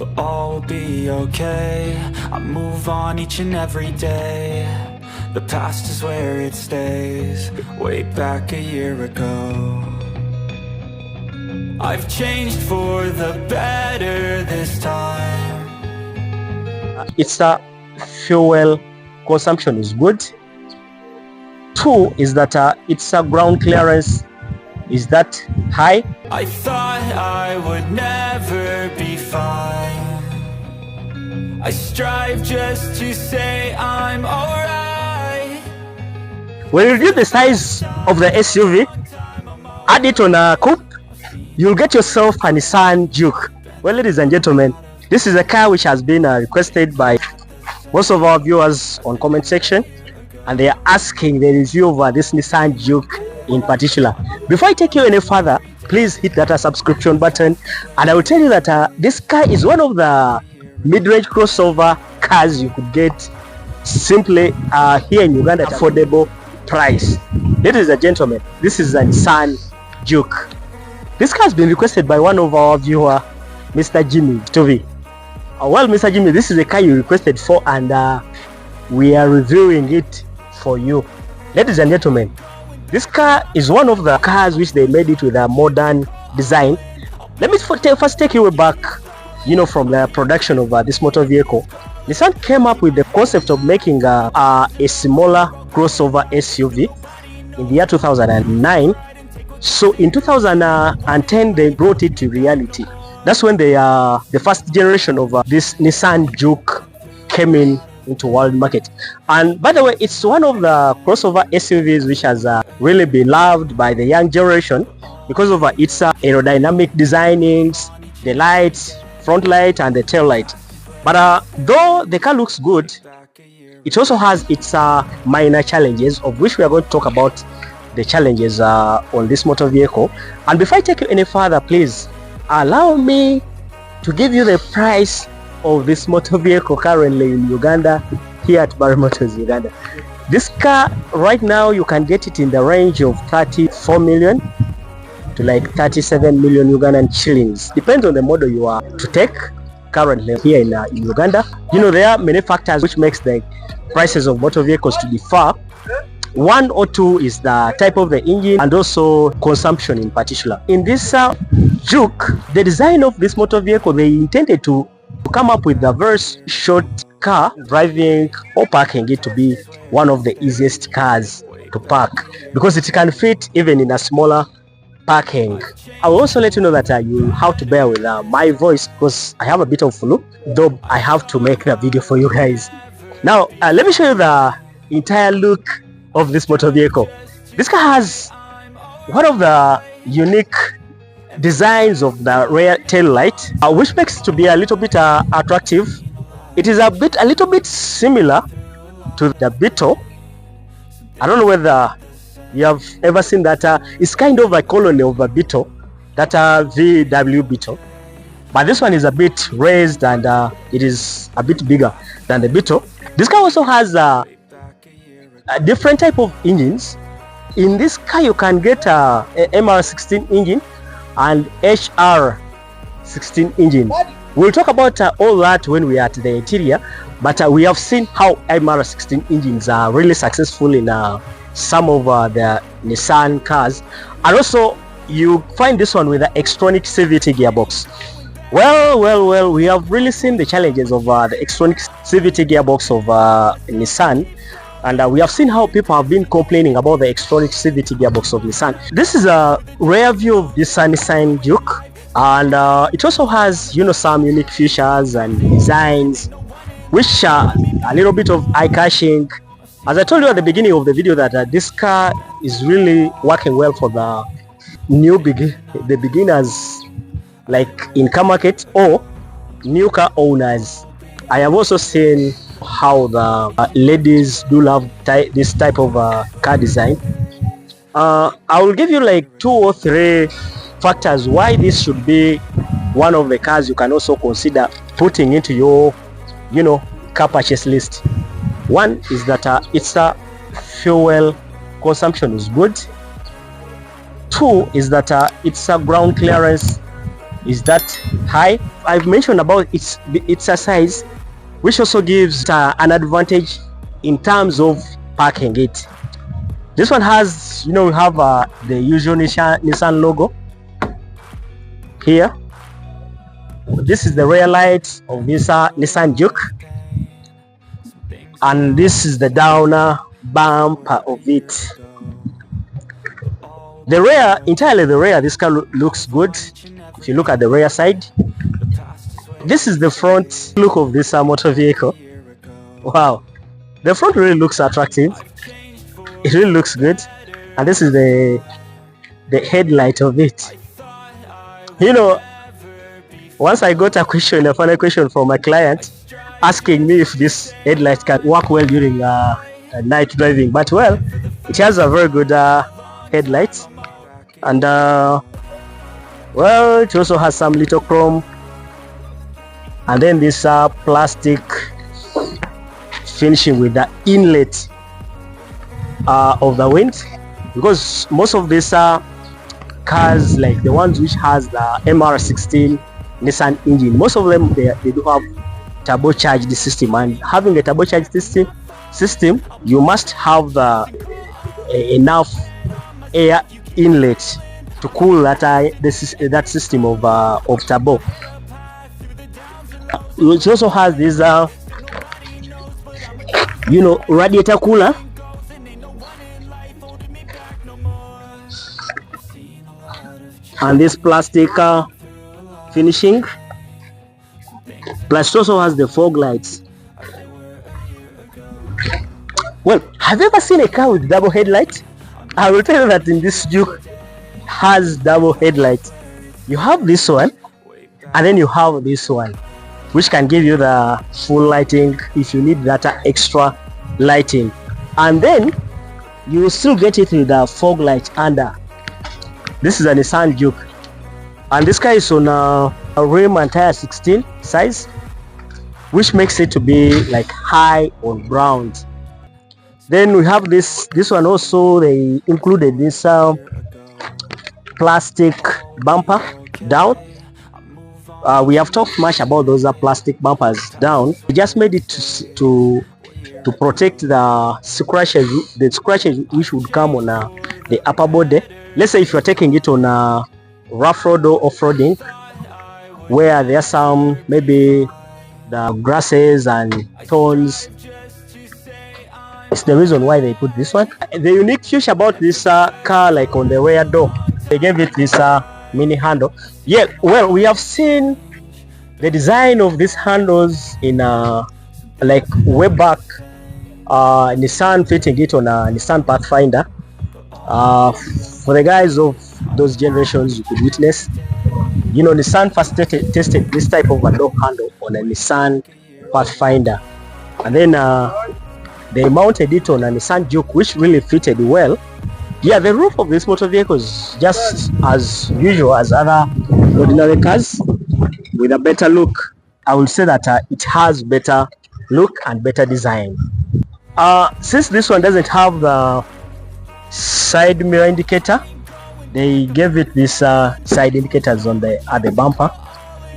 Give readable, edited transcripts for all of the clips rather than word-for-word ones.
but all will be okay. I move on each and every day. The past is where it stays. Way back a year ago, I've changed for the better this time. It's a fuel consumption is good. 2 is that its ground clearance is that high. I thought I would never be fine. I strive just to say I'm alright. When you reduce the size of the SUV, add it on a coupe, you'll get yourself a Nissan Juke. Well, ladies and gentlemen, this is a car which has been requested by most of our viewers on comment section, and they are asking the review of this Nissan Juke in particular. Before I take you any further, please hit that subscription button, and I will tell you that this car is one of the mid-range crossover cars you could get simply here in Uganda at affordable price. Ladies and gentlemen, this is a Nissan Juke. This car has been requested by one of our viewer, Mr. Jimmy Tovi. Well, Mr. Jimmy, this is a car you requested for, and we are reviewing it for you. Ladies and gentlemen, this car is one of the cars which they made it with a modern design. Let me first take you back, from the production of this motor vehicle. Nissan came up with the concept of making a smaller crossover SUV in the year 2009. So in 2010 they brought it to reality. That's when the first generation of this Nissan Juke came into world market. And by the way, it's one of the crossover SUVs which has really been loved by the young generation because of its aerodynamic designings, the lights, front light and the tail light. But though the car looks good, it also has its minor challenges, of which we are going to talk about the challenges on this motor vehicle. And before I take you any further, please allow me to give you the price of this motor vehicle currently in Uganda, here at Barry Motors Uganda. This car right now you can get it in the range of 34 million to like 37 million Ugandan shillings. Depends on the model you are to take currently here in Uganda. There are many factors which makes the prices of motor vehicles to differ. 1 or 2 is the type of the engine and also consumption in particular. In this Juke, the design of this motor vehicle, they intended to come up with a very short car, driving or parking it to be one of the easiest cars to park because it can fit even in a smaller parking. I will also let you know that you have to bear with my voice because I have a bit of flu, though I have to make the video for you guys. Now let me show you the entire look of this motor vehicle. This car has one of the unique designs of the rear tail light, which makes it to be a little bit attractive. It is a little bit similar to the Beetle. I don't know whether you have ever seen that. It's kind of a clone of a Beetle, that VW Beetle, but this one is a bit raised and it is a bit bigger than the Beetle. This car also has a different type of engines. In this car you can get a MR16 engine and HR16 engine. We'll talk about all that when we are at the interior, but we have seen how MR16 engines are really successful in some of the Nissan cars, and also you find this one with the Xtronic CVT gearbox. Well, we have really seen the challenges of the Xtronic CVT gearbox of Nissan, and we have seen how people have been complaining about the Xtronic CVT gearbox of Nissan. This is a rear view of this Nissan Juke, and it also has some unique features and designs which are a little bit of eye catching. As I told you at the beginning of the video that this car is really working well for the the beginners, like in car market or new car owners. I have also seen how the ladies do love this type of car design. I will give you like 2 or 3 factors why this should be one of the cars you can also consider putting into your car purchase list. One is that its fuel consumption is good. 2 is that its ground clearance is that high. I've mentioned about its a size, which also gives an advantage in terms of parking it. This one has, we have the usual Nissan logo here. This is the rear light of this Nissan Juke, and this is the downer bumper of it. The rear, entirely the rear, this car looks good. If you look at the rear side, this is the front look of this motor vehicle. Wow, the front really looks attractive. It really looks good. And this is the headlight of it. Once I got a final question from my client asking me if this headlight can work well during night driving, but well, it has a very good headlight, and well, it also has some little chrome, and then this plastic finishing with the inlet of the wind, because most of these cars, like the ones which has the MR16 Nissan engine, most of them they do have turbocharged system, and having a turbocharged system, you must have enough air inlet to cool that system of turbo. It also has this radiator cooler, and this plastic finishing, plus it also has the fog lights. Well, have you ever seen a car with double headlights? I will tell you that in this Juke has double headlights. You have this one, and then you have this one, which can give you the full lighting if you need that extra lighting, and then you will still get it with the fog light under. This is a Nissan Juke, and this car is on a rim and tire 16 size, which makes it to be like high on ground. Then we have this one also. They included this plastic bumper down. We have talked much about those plastic bumpers down. We just made it to protect the scratches which would come on the upper body. Let's say if you're taking it on a rough road or off-roading, where there are some, maybe the grasses and thorns. It's the reason why they put this one. The unique feature about this car, like on the rear door, they gave it this mini handle. Yeah, well, we have seen the design of these handles in like way back, Nissan fitting it on a Nissan Pathfinder. For the guys of those generations, you could witness, Nissan first tested this type of a door handle on a Nissan Pathfinder, and then they mounted it on a Nissan Juke, which really fitted well. Yeah, the roof of this motor vehicle is just as usual as other ordinary cars, with a better look. I will say that it has better look and better design. Since this one doesn't have the side mirror indicator, they gave it this side indicators at the bumper.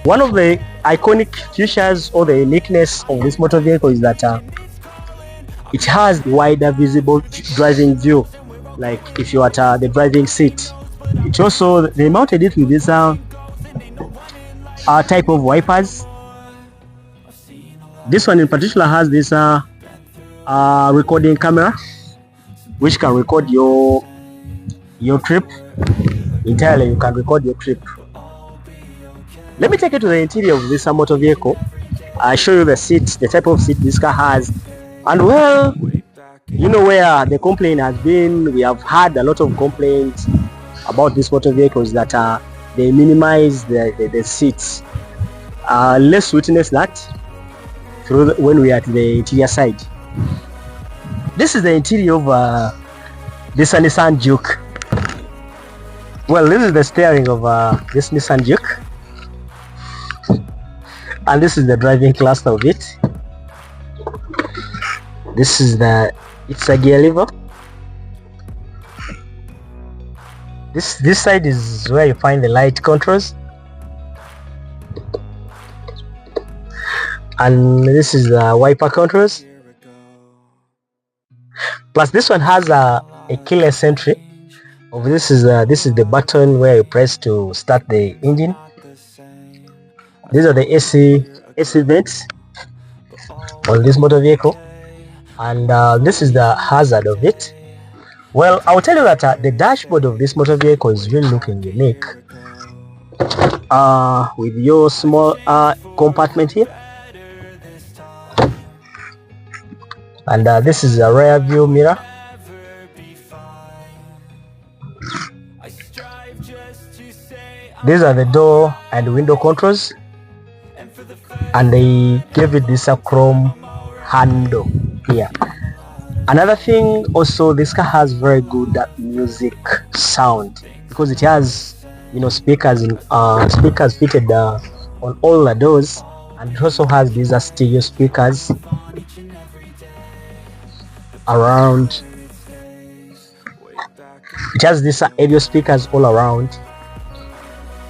One of the iconic features or the uniqueness of this motor vehicle is that it has wider visible driving view, like if you are at the driving seat. It also, they mounted it with this type of wipers. This one in particular has this recording camera, which can record your trip entirely. You can record your trip. Let me take you to the interior of this motor vehicle. I show you the seat, the type of seat this car has. And well, where the complaint has been, we have had a lot of complaints about these motor vehicles that they minimize the seats. Let's witness that when we are at the interior side. This is the interior of this Nissan Juke. Well, this is the steering of this Nissan Juke, and this is the driving cluster of it. This is it's a gear lever. This side is where you find the light controls. and this is the wiper controls. Plus this one has a keyless entry. This is the button where you press to start the engine. These are the AC vents on this motor vehicle, and this is the hazard of it. Well, I'll tell you that the dashboard of this motor vehicle is really looking unique, with your small compartment here, and this is a rear view mirror. These are the door and window controls, and they gave it this chrome handle here. Another thing also, this car has very good music sound because it has, you know, speakers fitted on all the doors, and it also has these stereo speakers around. It has these audio speakers all around.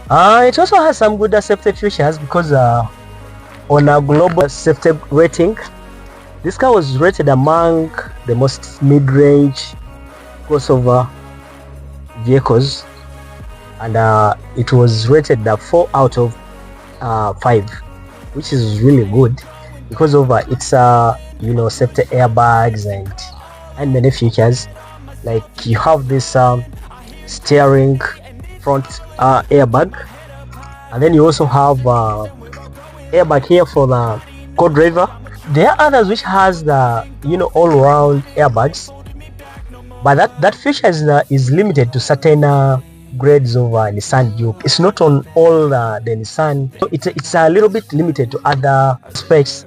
It also has some good safety features because on a global safety rating, this car was rated among the most mid-range crossover vehicles, and it was rated 4 out of 5, which is really good because of its you know, safety airbags and many features. Like you have this steering front airbag, and then you also have airbag here for the co-driver. There are others which has the, you know, all-round airbags, but that feature is limited to certain grades of Nissan Juke. It's not on all the Nissan, so it's a little bit limited to other specs.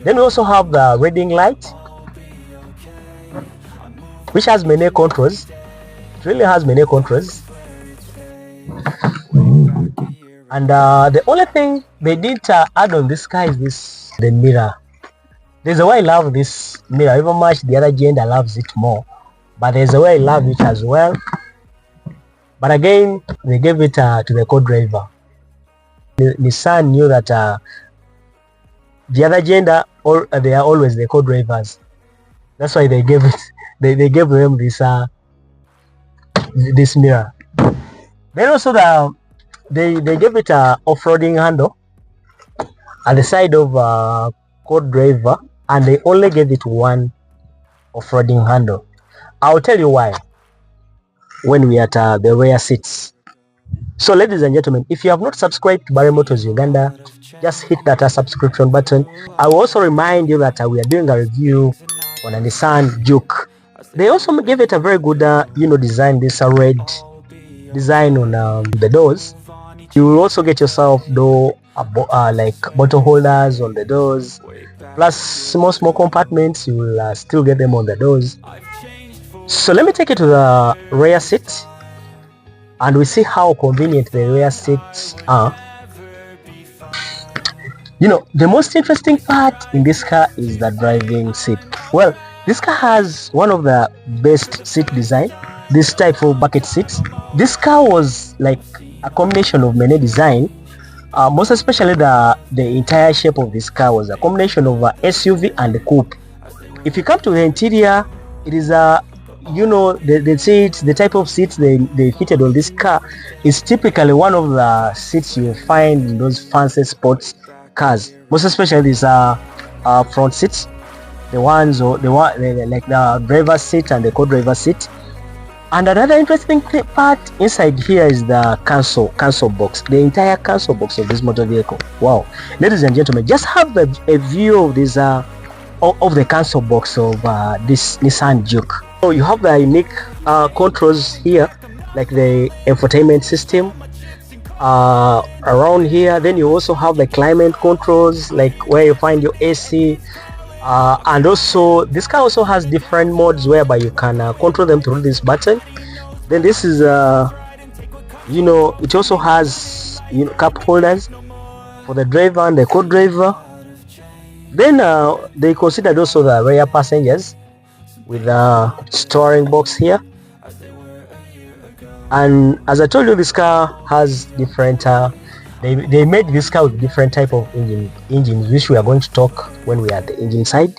Then we also have the reading light, which has many controls. It really has many controls. And the only thing they did add on this car is the mirror. There's a way I love this mirror, even much the other gender loves it more, but there's a way I love it as well. But again, they gave it to the co-driver. Nissan knew that the other gender, or they are always the co-drivers. That's why they gave it. They gave them this mirror. Then also they gave it a off-roading handle at the side of co-driver, and they only gave it one off-roading handle. I'll tell you why when we are at the rear seats. So ladies and gentlemen, if you have not subscribed to Barry Motors Uganda, just hit that subscription button. I will also remind you that we are doing a review on a Nissan Juke. They also gave it a very good you know, design, this red design on the doors. You will also get yourself door like bottle holders on the doors, plus small compartments. You will still get them on the doors. So let me take you to the rear seat, and we see how convenient the rear seats are. You know, the most interesting part in this car is the driving seat. Well, this car has one of the best seat design, this type of bucket seats. This car was like a combination of many design. Most especially the entire shape of this car was a combination of SUV and coupe. If you come to the interior, it is a, you know, the seats, the type of seats they fitted on this car is typically one of the seats you find in those fancy sports cars. Most especially these front seats, the ones like the driver's seat and the co-driver seat. And another interesting part inside here is the console box, the entire console box of this motor vehicle. Wow, ladies and gentlemen, just have a view of this of the console box of this Nissan Juke. So you have the unique controls here, like the infotainment system around here. Then you also have the climate controls, like where you find your AC. And also this car also has different modes whereby you can control them through this button. Then this is you know, it also has, you know, cup holders for the driver and the co-driver. Then they considered also the rear passengers with a storing box here. And as I told you, this car has different They made this car with different type of engines, which we are going to talk when we are at the engine side.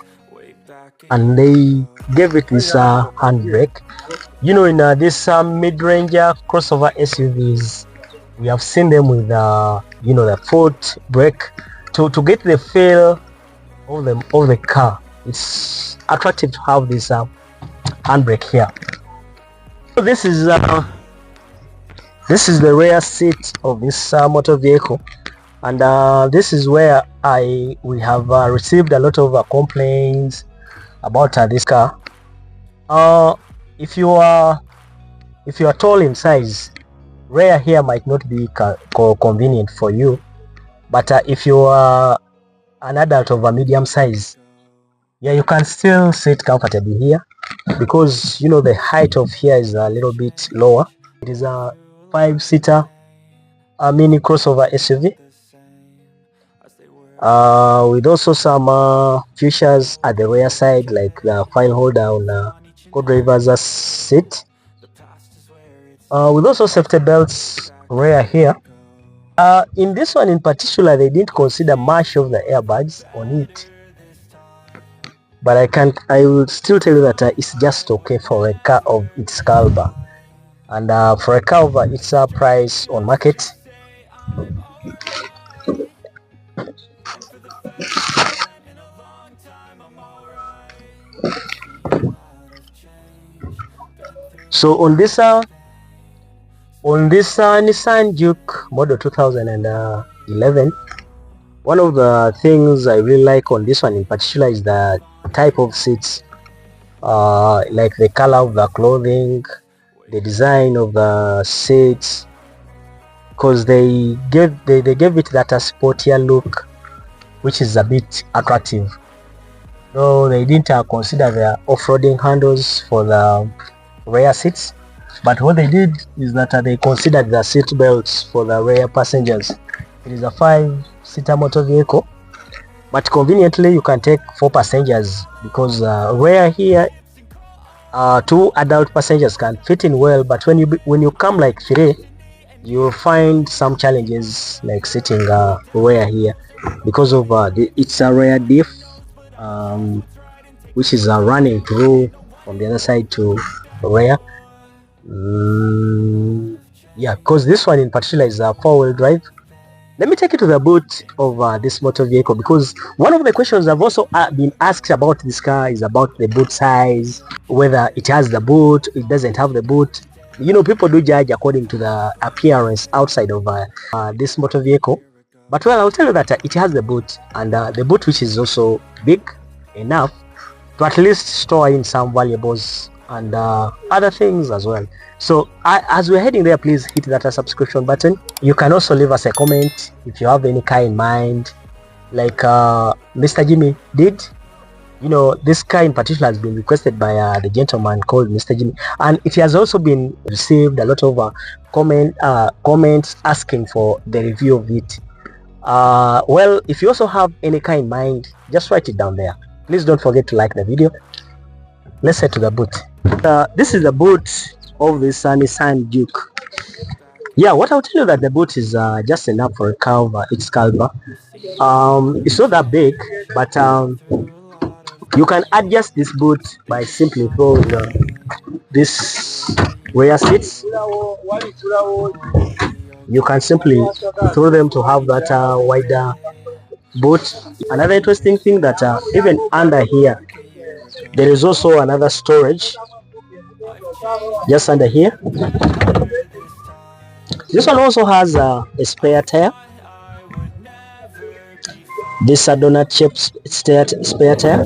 And they gave it this handbrake. You know, in this mid-ranger crossover SUVs, we have seen them with you know, the foot brake to get the feel of the car. It's attractive to have this handbrake here. So this is the rear seat of this motor vehicle, and this is where we have received a lot of complaints about this car. If you are tall in size, rear here might not be convenient for you, but if you are an adult of a medium size, yeah, you can still sit comfortably here, because you know the height of here is a little bit lower. It is a 5-seater mini crossover SUV with also some features at the rear side, like the file holder on co-driver's seat, with also safety belts rear here. In this one in particular, they didn't consider much of the airbags on it, but I will still tell you that it's just okay for a car of its caliber, and for a car of its price on market. So on this Nissan Juke model 2011, one of the things I really like on this one in particular is the type of seats, like the color of the clothing, the design of the seats, because they gave it that a sportier look, which is a bit attractive. Though they didn't consider the off-roading handles for the rear seats, but what they did is that they considered the seat belts for the rear passengers. It is a 5-seater motor vehicle, but conveniently you can take 4 passengers, because rear here 2 adult passengers can fit in well, but when you come like 3, you will find some challenges like sitting rear here, because of it's a rear diff, which is running through from the other side to rear. Yeah, because this one in particular is a 4-wheel drive. Let me take you to the boot of this motor vehicle, because one of the questions I've also been asked about this car is about the boot size, whether it has the boot, it doesn't have the boot. You know, people do judge according to the appearance outside of this motor vehicle. But well, I'll tell you that it has the boot, and the boot which is also big enough to at least store in some valuables and other things as well. So as we're heading there, please hit that subscription button. You can also leave us a comment if you have any car in mind, like Mr. Jimmy did. You know, this car in particular has been requested by the gentleman called Mr. Jimmy, and it has also been received a lot of comments asking for the review of it. Well, if you also have any car in mind, just write it down there. Please don't forget to like the video. Let's head to the boot. This is the boot of this Nissan Juke. Yeah, what I'll tell you that the boot is just enough for a car of its caliber. It's not that big, but you can adjust this boot by simply throwing this rear seats. You can simply throw them to have that wider boot. Another interesting thing that even under here, there is also another storage just under here. This one also has a spare tire. This donut shaped spare tire.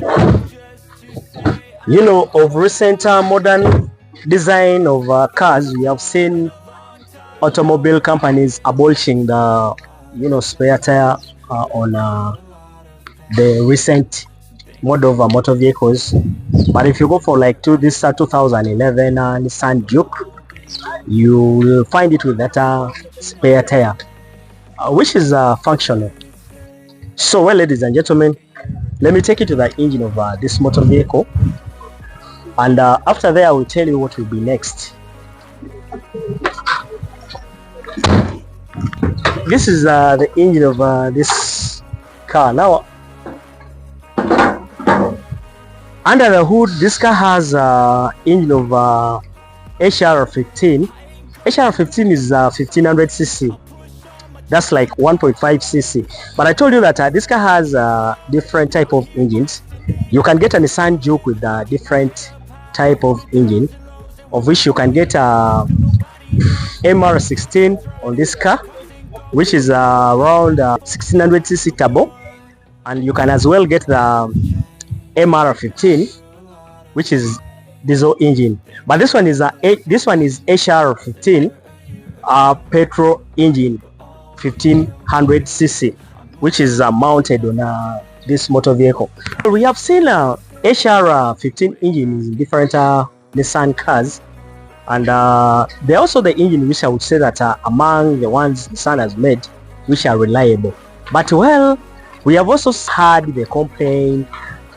You know, of recent modern design of cars, we have seen automobile companies abolishing the spare tire on the recent model of motor vehicles. But if you go for like this 2011 Nissan Juke, you will find it with that spare tire, which is functional. So well, ladies and gentlemen, let me take you to the engine of this motor vehicle, and after there I will tell you what will be next. this is the engine of this car. Now, under the hood, this car has engine of HR15. HR15 is 1500cc. That's like 1.5cc. But I told you that this car has different type of engines. You can get a Nissan Juke with a different type of engine, of which you can get a MR16 on this car, which is around 1600cc turbo, and you can as well get the MR15, which is diesel engine. But this one is HR15 petrol engine, 1500cc, which is mounted on this motor vehicle. We have seen HR15 engines in different Nissan cars, and they're also the engine which I would say that are among the ones Nissan has made which are reliable. But well, we have also heard the complaint,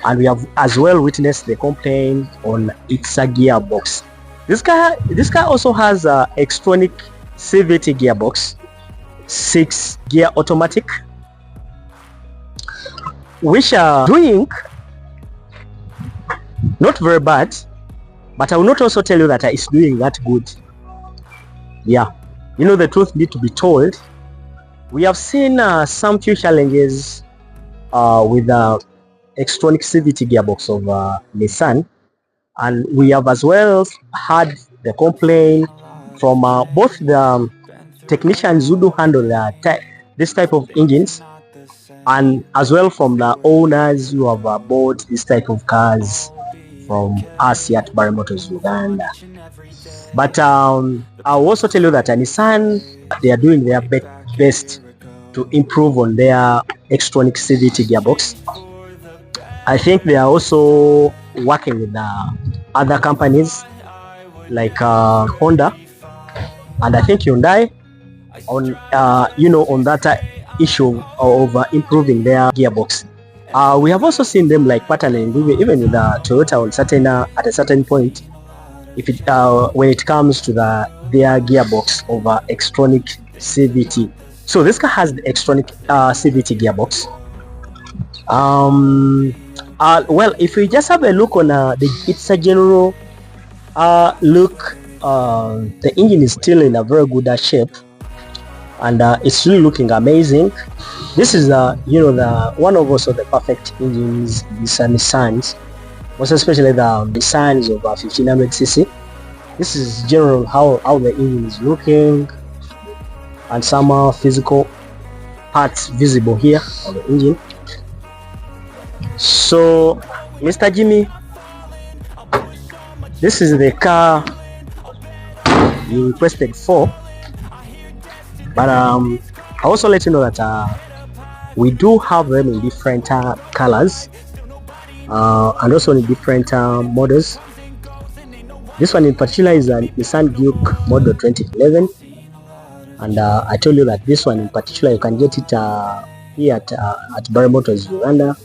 and we have as well witnessed the complaint on its gearbox. This car also has a Xtronic CVT gearbox, 6-gear automatic, which are doing not very bad, but I will not also tell you that it's doing that good. Yeah, you know, the truth need to be told. We have seen some few challenges with the Xtronic CVT gearbox of Nissan, and we have as well had the complaint from both the technicians who do handle this type of engines, and as well from the owners who have bought this type of cars from us here at Barry Motors Uganda. But I'll also tell you that Nissan, they are doing their best to improve on their Xtronic CVT gearbox. I think they are also working with other companies like Honda, and I think Hyundai on on that issue of improving their gearbox. We have also seen them like partnering even with Toyota on at a certain point, if it when it comes to their gearbox of Xtronic CVT. So this car has the Xtronic CVT gearbox. Well, if we just have a look on it's a general look, the engine is still in a very good shape, and it's really looking amazing. This is the one of also the perfect engines, Nissans, most especially the Nissans of 1500cc. This is general how the engine is looking, and some physical parts visible here on the engine. So, Mr. Jimmy, this is the car you requested for, but I also let you know that we do have them in different colors and also in different models. This one in particular is a Nissan Juke model 2011, and I told you that this one in particular you can get it here at Barry Motors Uganda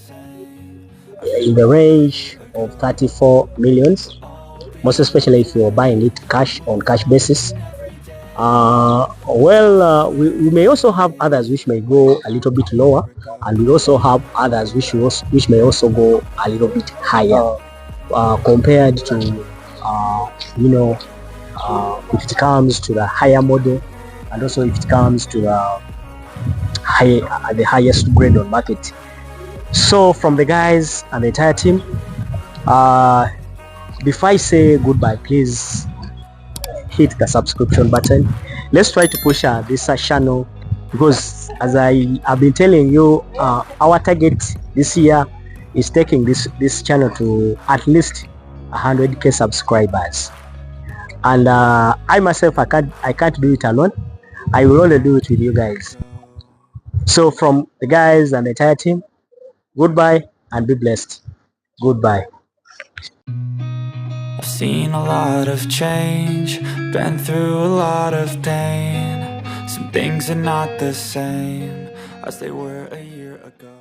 in the range of 34 millions, most especially if you're buying it on cash basis. We may also have others which may go a little bit lower, and we also have others which may also go a little bit higher compared to if it comes to the higher model, and also if it comes to the highest grade on market. So from the guys and the entire team, before I say goodbye, please hit the subscription button. Let's try to push this channel, because as I have been telling you, our target this year is taking this channel to at least 100k subscribers, and I myself, I can't do it alone. I will only do it with you guys. So from the guys and the entire team, goodbye and be blessed. Goodbye. I've seen a lot of change, been through a lot of pain. Some things are not the same as they were a year ago.